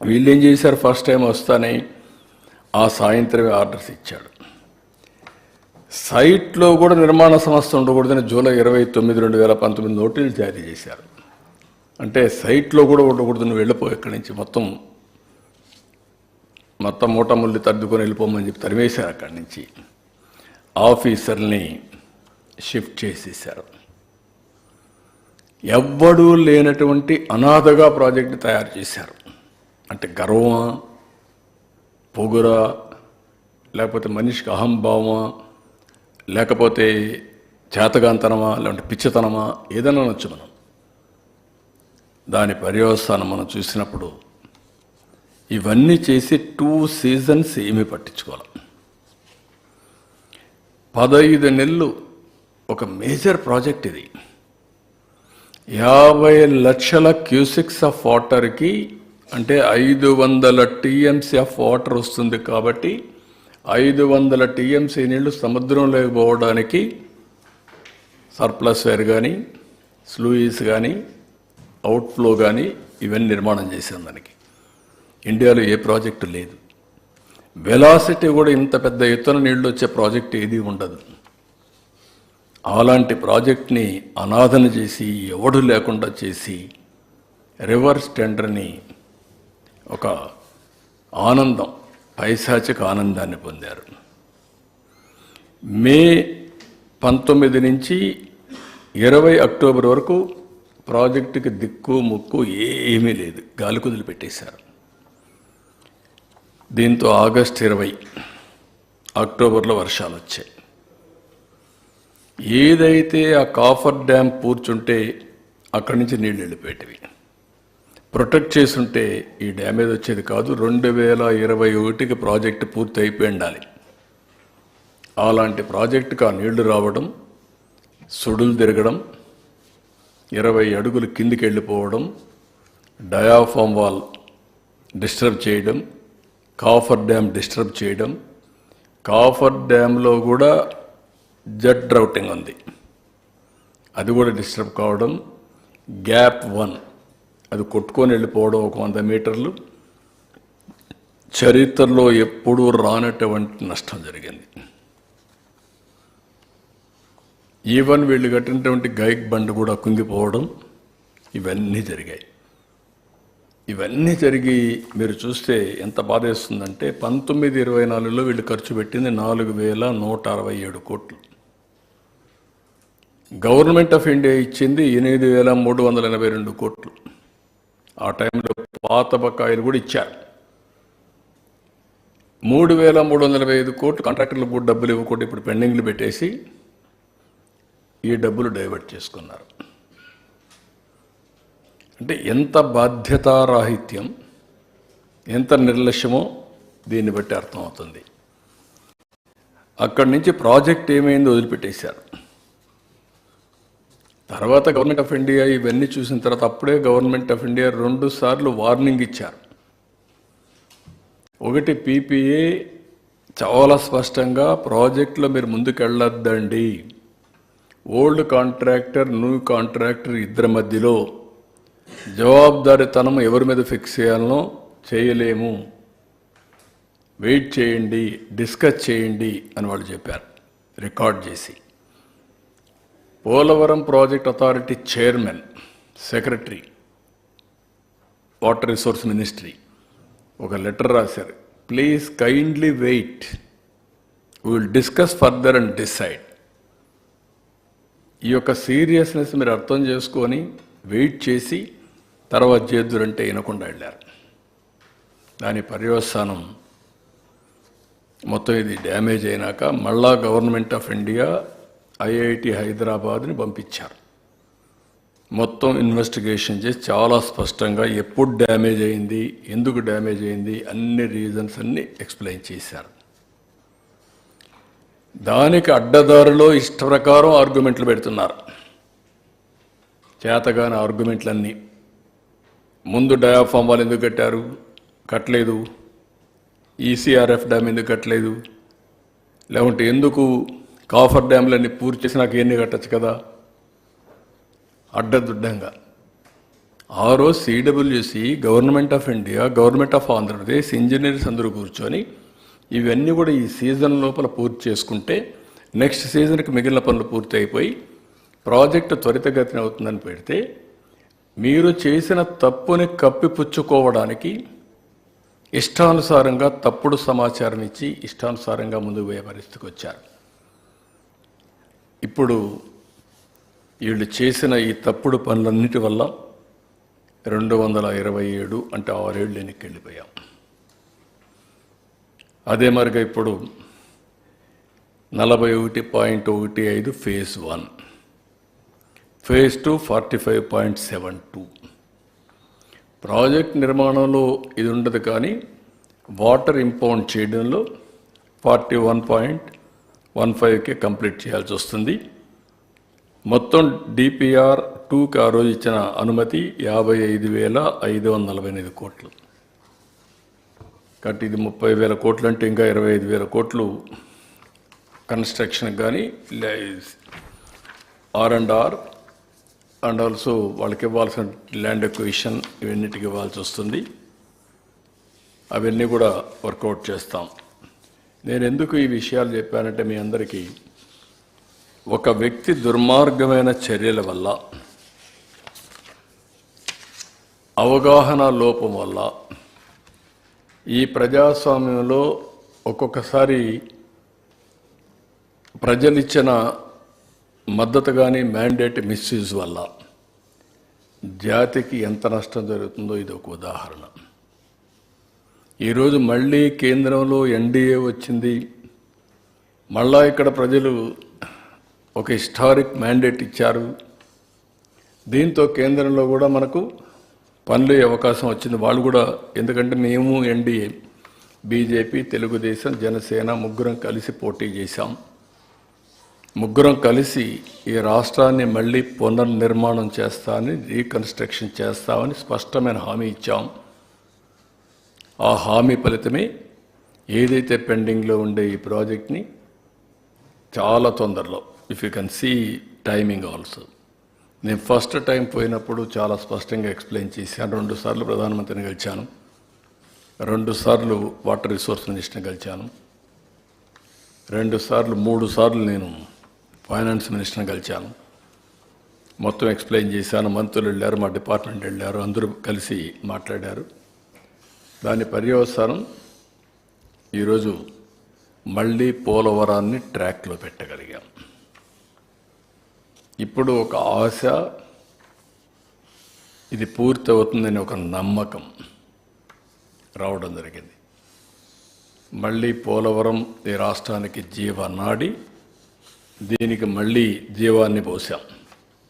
వీళ్ళు ఏం చేశారు, ఫస్ట్ టైం వస్తానే ఆ సాయంత్రమే ఆర్డర్స్ ఇచ్చాడు. సైట్లో కూడా నిర్మాణ సంస్థ ఉండకూడదని జూలై 29, 2019 నోటీసులు జారీ చేశారు. అంటే సైట్లో కూడా ఉండకూడదని వెళ్ళిపో ఇక్కడి నుంచి, మొత్తం మూటముల్లి తద్దుకొని వెళ్ళిపోమని చెప్పి తరిమేశారు. అక్కడి నుంచి ఆఫీసర్ని షిఫ్ట్ చేసేసారు. ఎవ్వడూ లేనటువంటి అనాథగా ప్రాజెక్టు తయారు చేశారు. అంటే గర్వమా, పొగురా, లేకపోతే మనిషికి అహంభావమా, లేకపోతే చేతగాంతనమా, లేదంటే పిచ్చితనమా, ఏదైనా అనొచ్చు మనం. దాని పర్యవసానం మనం చూసినప్పుడు ఇవన్నీ చేసి 2 సీజన్స్ ఏమీ పట్టించుకోవాలి. 15 నెలలు ఒక మేజర్ ప్రాజెక్ట్ ఇది. 50 లక్షల క్యూసిక్స్ ఆఫ్ వాటర్కి అంటే 500 టీఎంసీ ఆఫ్ వాటర్ వస్తుంది. కాబట్టి 500 టీఎంసీ నీళ్లు సముద్రంలోకి పోవడానికి సర్ప్లస్ వేర్ కానీ, స్లూయిస్ కానీ, అవుట్ఫ్లో కానీ ఇవన్నీ నిర్మాణం చేసాం. దానికి ఇండియాలో ఏ ప్రాజెక్టు లేదు. వెలాసిటీ కూడా ఇంత పెద్ద ఎత్తున నీళ్లు వచ్చే ప్రాజెక్ట్ ఏది ఉండదు. అలాంటి ప్రాజెక్ట్ని అనాథన చేసి, ఎవడు లేకుండా చేసి, రివర్స్ టెండర్ని ఒక ఆనందం, పైశాచిక ఆనందాన్ని పొందారు. మే 19 నుంచి 20 అక్టోబర్ వరకు ప్రాజెక్టుకి దిక్కు ముక్కు ఏమీ లేదు, గాలి కుదిలి పెట్టేశారు. దీంతో ఆగస్టు 20 అక్టోబర్లో వర్షాలు వచ్చాయి. ఏదైతే ఆ కాఫర్ డ్యామ్ పూర్చుంటే అక్కడి నుంచి నీళ్ళు వెళ్ళిపోయేటివి. ప్రొటెక్ట్ చేసుంటే ఈ డ్యామేజ్ వచ్చేది కాదు. 2021కి ప్రాజెక్టు పూర్తి అయిపోయి ఉండాలి. అలాంటి ప్రాజెక్టుకు ఆ నీళ్లు రావడం, సుడులు తిరగడం, 20 అడుగులు కిందికి వెళ్ళిపోవడం, డయాఫామ్ వాల్ డిస్టర్బ్ చేయడం, కాఫర్ డ్యామ్ డిస్టర్బ్ చేయడం. కాఫర్ డ్యామ్లో కూడా జెట్ డ్రౌటింగ్ ఉంది, అది కూడా డిస్టర్బ్ కావడం. గ్యాప్ 1 అది కొట్టుకొని వెళ్ళిపోవడం, 100 మీటర్లు. చరిత్రలో ఎప్పుడూ రానటువంటి నష్టం జరిగింది. ఈవెన్ వీళ్ళు కట్టినటువంటి గైక్ బండ్ కూడా కుంగిపోవడం, ఇవన్నీ జరిగాయి. ఇవన్నీ జరిగి మీరు చూస్తే ఎంత బాధేస్తుందంటే 1924లో వీళ్ళు ఖర్చు పెట్టింది 4167 కోట్లు. గవర్నమెంట్ ఆఫ్ ఇండియా ఇచ్చింది 8382 కోట్లు. ఆ టైంలో పాత బకాయిలు కూడా ఇచ్చారు. 3325 కోట్లు కాంట్రాక్టర్లకు కూడా డబ్బులు ఇవ్వకుండా ఇప్పుడు పెండింగ్లు పెట్టేసి ఈ డబ్బులు డైవర్ట్ చేసుకున్నారు. అంటే ఎంత బాధ్యతారాహిత్యం, ఎంత నిర్లక్ష్యమో దీన్ని బట్టి అర్థమవుతుంది. అక్కడి నుంచి ప్రాజెక్ట్ ఏమైందో వదిలిపెట్టేశారు. తర్వాత గవర్నమెంట్ ఆఫ్ ఇండియా ఇవన్నీ చూసిన తర్వాత అప్పుడే గవర్నమెంట్ ఆఫ్ ఇండియా 2 సార్లు వార్నింగ్ ఇచ్చారు. ఒకటి, పీపీఏ చాలా స్పష్టంగా ప్రాజెక్టులో మీరు ముందుకెళ్ళొద్దండి, ఓల్డ్ కాంట్రాక్టర్ న్యూ కాంట్రాక్టర్ ఇద్దరి మధ్యలో జవాబుదారీతనం ఎవరి మీద ఫిక్స్ చేయాలనో చేయలేము, వెయిట్ చేయండి, డిస్కస్ చేయండి అని వాళ్ళు చెప్పారు రికార్డ్ చేసి. Polavaram project authority chairman, secretary, water resource ministry ఒక లెటర్ రాశారు. Please kindly wait, we will discuss further and decide. ఈ యొక్క సీరియస్నెస్ మీరు అర్థం చేసుకొని వెయిట్ చేసి తర్వాత చేద్దురంటే వినకుండా వెళ్ళారు. దాని పర్యవసానం మొత్తం ఇది డ్యామేజ్ అయినాక మళ్ళా గవర్నమెంట్ ఆఫ్ ఇండియా ఐఐటి హైదరాబాద్ని పంపించారు. మొత్తం ఇన్వెస్టిగేషన్ చేసి చాలా స్పష్టంగా ఎప్పుడు డ్యామేజ్ అయింది, ఎందుకు డ్యామేజ్ అయింది, అన్ని రీజన్స్ అన్నీ ఎక్స్ప్లెయిన్ చేశారు. దానికి అడ్డదారిలో ఇష్ట ప్రకారం ఆర్గ్యుమెంట్లు పెడుతున్నారు. చేతగాని ఆర్గ్యుమెంట్లన్నీ. ముందు డయాఫామ్ వాళ్ళు ఎందుకు కట్టారు, కట్టలేదు. ఈసీఆర్ఎఫ్ డ్యామ్ ఎందుకు కట్టలేదు, లేకుంటే ఎందుకు కాఫర్ డ్యామ్లన్నీ పూర్తి చేసి నాకు ఎన్ని కట్టచ్చు కదా, అడ్డదుడ్డంగా ఆ రోజు CWC, government of India, government of Andhra Pradesh, engineers అందరూ కూర్చొని ఇవన్నీ కూడా ఈ సీజన్ లోపల పూర్తి చేసుకుంటే నెక్స్ట్ సీజన్కి మిగిలిన పనులు పూర్తి అయిపోయి ప్రాజెక్టు త్వరితగతిన అవుతుందని పెడితే, మీరు చేసిన తప్పుని కప్పిపుచ్చుకోవడానికి ఇష్టానుసారంగా తప్పుడు సమాచారం ఇచ్చి ఇష్టానుసారంగా ముందుకు పోయే పరిస్థితికి వచ్చారు. ఇప్పుడు వీళ్ళు చేసిన ఈ తప్పుడు పనులన్నిటి వల్ల 227 అంటే 6 ఏళ్ళు వెనక్కి వెళ్ళిపోయాం. అదే మరిగా ఇప్పుడు 41.15 ఫేజ్ 1, ఫేజ్ 2 45.72. ప్రాజెక్ట్ నిర్మాణంలో ఇది ఉండదు, కానీ వాటర్ ఇంపౌండ్ చేయడంలో 41.15కి కంప్లీట్ చేయాల్సి వస్తుంది. మొత్తం డిపిఆర్ 2కి ఆ రోజు ఇచ్చిన అనుమతి 55,548 కోట్లు. కాబట్టి ఇది 30,000 కోట్లు అంటే ఇంకా 25,000 కోట్లు కన్స్ట్రక్షన్ కానీ R&R అండ్ ఆల్సో వాళ్ళకి ఇవ్వాల్సిన ల్యాండ్ ఎక్విజిషన్ ఇవన్నిటికి ఇవ్వాల్సి వస్తుంది. అవన్నీ కూడా వర్కౌట్ చేస్తాం. నేను ఎందుకు ఈ విషయాలు చెప్పానంటే, మీ అందరికీ ఒక వ్యక్తి దుర్మార్గమైన చర్యల వల్ల, అవగాహన లోపం వల్ల ఈ ప్రజాస్వామ్యంలో ఒక్కొక్కసారి ప్రజలిచ్చిన మద్దతు కానీ మ్యాండేట్ మిస్యూజ్ వల్ల జాతికి ఎంత నష్టం జరుగుతుందో ఇది ఒక ఉదాహరణ. ఈరోజు మళ్ళీ కేంద్రంలో ఎన్డీఏ వచ్చింది. మళ్ళా ఇక్కడ ప్రజలు ఒక హిస్టారిక్ మ్యాండేట్ ఇచ్చారు. దీంతో కేంద్రంలో కూడా మనకు పనులు అవకాశం వచ్చింది. వాళ్ళు కూడా, ఎందుకంటే మేము ఎన్డీఏ, బీజేపీ, తెలుగుదేశం, జనసేన ముగ్గురం కలిసి పోటీ చేశాం. ముగ్గురం కలిసి ఈ రాష్ట్రాన్ని మళ్ళీ పునర్నిర్మాణం చేస్తామని, రీకన్స్ట్రక్షన్ చేస్తామని స్పష్టమైన హామీ ఇచ్చాం. ఆ హామీ ఫలితమే ఏదైతే పెండింగ్లో ఉండే ఈ ప్రాజెక్ట్ని చాలా తొందరలో, if you can see timing also, నేను ఫస్ట్ టైం పోయినప్పుడు చాలా స్పష్టంగా ఎక్స్ప్లెయిన్ చేశాను. 2 సార్లు ప్రధానమంత్రిని కలిశాను, 2 సార్లు వాటర్ రిసోర్స్ మినిస్టర్ని కలిశాను, 3 సార్లు నేను ఫైనాన్స్ మినిస్టర్ని కలిశాను. మొత్తం ఎక్స్ప్లెయిన్ చేశాను. మంత్రులు వెళ్ళారు, మా డిపార్ట్మెంట్ వెళ్ళారు, అందరూ కలిసి మాట్లాడారు. దాని పర్యవసానం ఈరోజు మళ్ళీ పోలవరాన్ని ట్రాక్లో పెట్టగలిగాం. ఇప్పుడు ఒక ఆశ, ఇది పూర్తి అవుతుందని ఒక నమ్మకం రావడం జరిగింది. మళ్ళీ పోలవరం ఈ రాష్ట్రానికి జీవనాడి, దీనికి మళ్ళీ జీవాన్ని పోసాం.